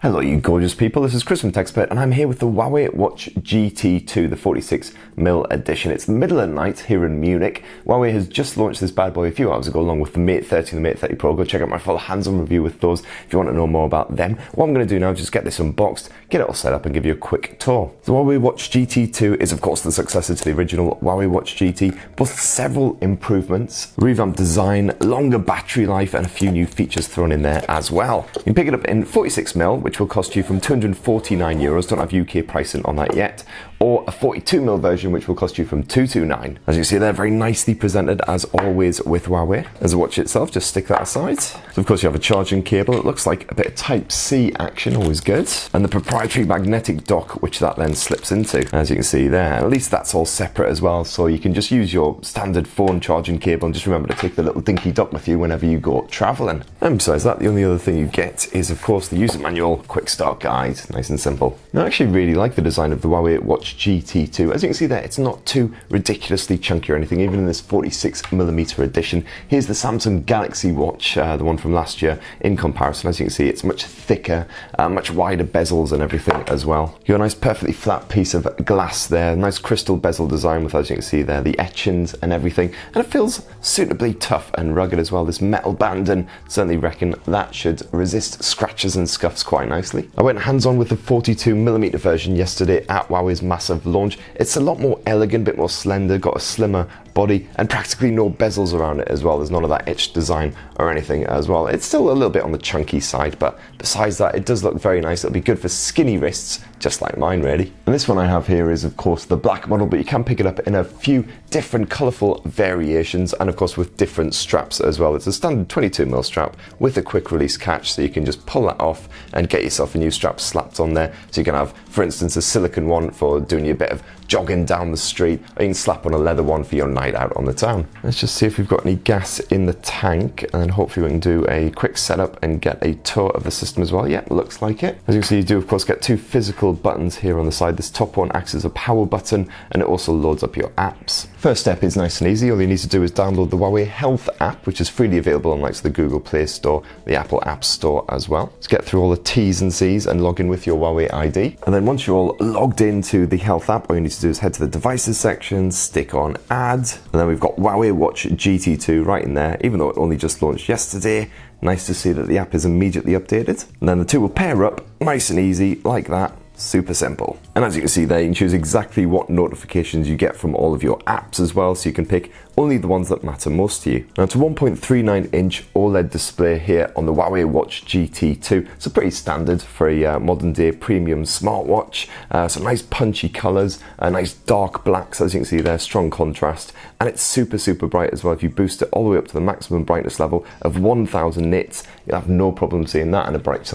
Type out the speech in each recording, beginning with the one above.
Hello you gorgeous people, this is Chris from TechSpert and I'm here with the Huawei Watch GT2, the 46mm edition. It's the middle of the night here in Munich. Huawei has just launched this bad boy a few hours ago along with the Mate 30 and the Mate 30 Pro. Go check out my full hands-on review with those if you want to know more about them. What I'm going to do now is just get this unboxed, get it all set up and give you a quick tour. The Huawei Watch GT2 is of course the successor to the original Huawei Watch GT, but several improvements, revamped design, longer battery life and a few new features thrown in there as well. You can pick it up in 46mm, which will cost you from €249, don't have UK pricing on that yet, or a 42mm version which will cost you from $229. As you see, they're very nicely presented as always with Huawei. As a watch itself, just stick that aside. So of course you have a charging cable. It looks like a bit of Type-C action, always good. And the proprietary magnetic dock which that then slips into, as you can see there. At least that's all separate as well, so you can just use your standard phone charging cable and just remember to take the little dinky dock with you whenever you go traveling. And besides that, the only other thing you get is of course the user manual, quick start guide, nice and simple. Now, I actually really like the design of the Huawei Watch GT2. As you can see there, it's not too ridiculously chunky or anything, even in this 46mm edition. Here's the Samsung Galaxy Watch, the one from last year. In comparison, as you can see, it's much thicker, much wider bezels and everything as well. You got a nice perfectly flat piece of glass there, nice crystal bezel design with, as you can see there, the etchings and everything. And it feels suitably tough and rugged as well, this metal band, and certainly reckon that should resist scratches and scuffs quite nicely. I went hands-on with the 42mm version yesterday at Huawei's massive launch. It's a lot more elegant, a bit more slender, got a slimmer body and practically no bezels around it as well. There's none of that etched design or anything as well. It's still a little bit on the chunky side, but besides that, it does look very nice. It'll be good for skinny wrists, just like mine really. And this one I have here is of course the black model, but you can pick it up in a few different colourful variations and of course with different straps as well. It's a standard 22mm strap with a quick release catch, so you can just pull that off and get yourself a new strap slapped on there. So you can have, for instance, a silicone one for doing your bit of jogging down the street, or you can slap on a leather one for your night out on the town. Let's just see if we've got any gas in the tank, and then hopefully we can do a quick setup and get a tour of the system as well. Yeah, looks like it. As you can see, you do of course get two physical buttons here on the side. This top one acts as a power button and it also loads up your apps. First step is nice and easy. All you need to do is download the Huawei Health app, which is freely available on the Google Play Store, the Apple App Store as well. Let's get through all the T's and C's and log in with your Huawei ID. And then once you're all logged into the Health app, all you need to do is head to the devices section, stick on ads, and then we've got Huawei Watch GT2 right in there, even though it only just launched yesterday. Nice to see that the app is immediately updated. And then the two will pair up nice and easy like that. Super simple. And as you can see there, you can choose exactly what notifications you get from all of your apps as well, so you can pick only the ones that matter most to you. Now it's a 1.39-inch OLED display here on the Huawei Watch GT2. So pretty standard for a modern day premium smartwatch. Some nice punchy colors, nice dark blacks, as you can see there, strong contrast. And it's super bright as well. If you boost it all the way up to the maximum brightness level of 1000 nits, you'll have no problem seeing that on a bright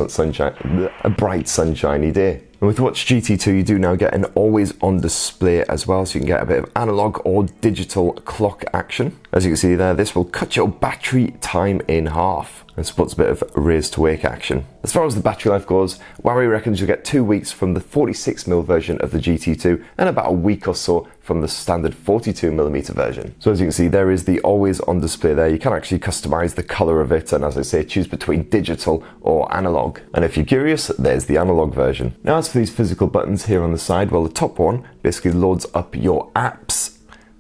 sunshiny day. And with Watch GT2, you do now get an always-on display as well, so you can get a bit of analog or digital clock action. As you can see there, this will cut your battery time in half and supports a bit of raise to wake action. As far as the battery life goes, Huawei reckons you'll get 2 weeks from the 46mm version of the GT2 and about a week or so from the standard 42mm version. So as you can see, there is the always on display there. You can actually customize the color of it and, as I say, choose between digital or analog. And if you're curious, there's the analog version. Now as for these physical buttons here on the side, well, the top one basically loads up your apps.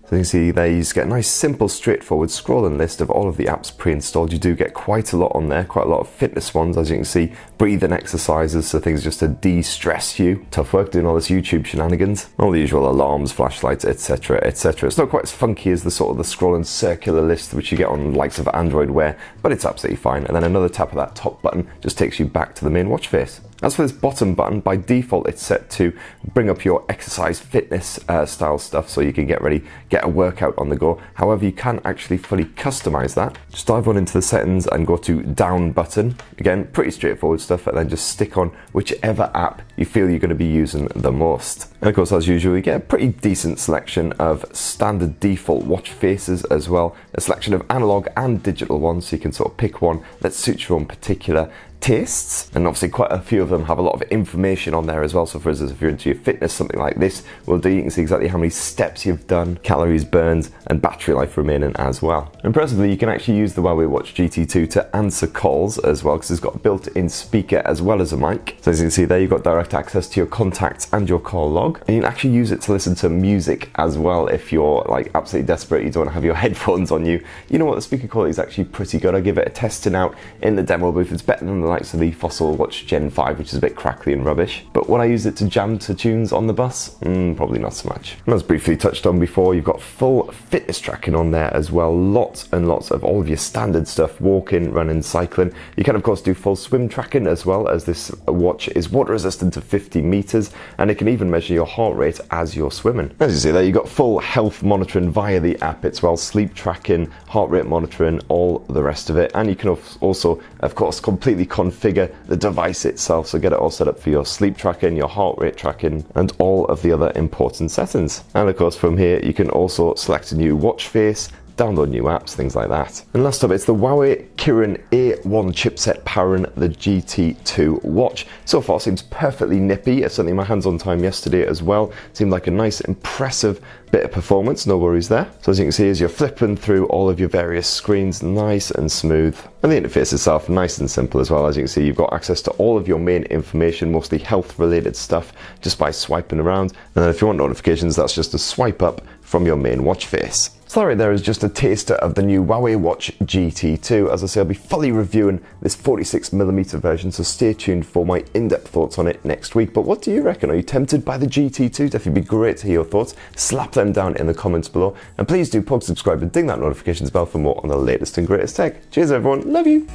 So you can see there, you just get a nice simple straightforward scrolling list of all of the apps pre-installed. You do get quite a lot on there, quite a lot of fitness ones, as you can see, breathing exercises, so things just to de-stress you. Tough work doing all this YouTube shenanigans. All the usual alarms, flashlights, etc, etc. It's not quite as funky as the sort of the scrolling circular list which you get on the likes of Android Wear, but it's absolutely fine. And then another tap of that top button just takes you back to the main watch face. As for this bottom button, by default it's set to bring up your exercise fitness style stuff, so you can get ready, get a workout on the go. However, you can actually fully customize that. Just dive on into the settings and go to down button. Again, pretty straightforward stuff, and then just stick on whichever app you feel you're going to be using the most. And of course, as usual, you get a pretty decent selection of standard default watch faces as well. A selection of analog and digital ones, so you can sort of pick one that suits your own particular tastes, and obviously quite a few of them have a lot of information on there as well. So for instance, if you're into your fitness, something like this will do. You can see exactly how many steps you've done, calories burned, and battery life remaining as well. Impressively, you can actually use the Huawei Watch GT2 to answer calls as well, because it's got a built-in speaker as well as a mic. So as you can see there, you've got direct access to your contacts and your call log, and you can actually use it to listen to music as well if you're like absolutely desperate, you don't want to have your headphones on you. You know what, the speaker quality is actually pretty good. I give it a testing out in the demo booth. It's better than the likes of the Fossil Watch Gen 5, which is a bit crackly and rubbish. But would I use it to jam to tunes on the bus? Probably not so much. And as briefly touched on before, you've got full fitness tracking on there as well. Lots and lots of all of your standard stuff, walking, running, cycling. You can of course do full swim tracking as well, as this watch is water resistant to 50 meters, and it can even measure your heart rate as you're swimming. As you see there, you've got full health monitoring via the app. It's well sleep tracking, heart rate monitoring, all the rest of it. And you can also, of course, completely configure the device itself. So get it all set up for your sleep tracking, your heart rate tracking, and all of the other important settings. And of course, from here, you can also select a new watch face, download new apps, things like that. And last up, it's the Huawei Kirin A1 chipset powering the GT2 watch. So far seems perfectly nippy. Certainly my hands on time yesterday as well. Seemed like a nice, impressive bit of performance, no worries there. So as you can see, as you're flipping through all of your various screens, nice and smooth. And the interface itself, nice and simple as well. As you can see, you've got access to all of your main information, mostly health related stuff, just by swiping around. And then if you want notifications, that's just a swipe up from your main watch face. So right there is just a taster of the new Huawei Watch GT2. As I say, I'll be fully reviewing this 46mm version, so stay tuned for my in-depth thoughts on it next week. But what do you reckon? Are you tempted by the GT2? Definitely be great to hear your thoughts. Slap them down in the comments below. And please do subscribe and ding that notifications bell for more on the latest and greatest tech. Cheers everyone, love you!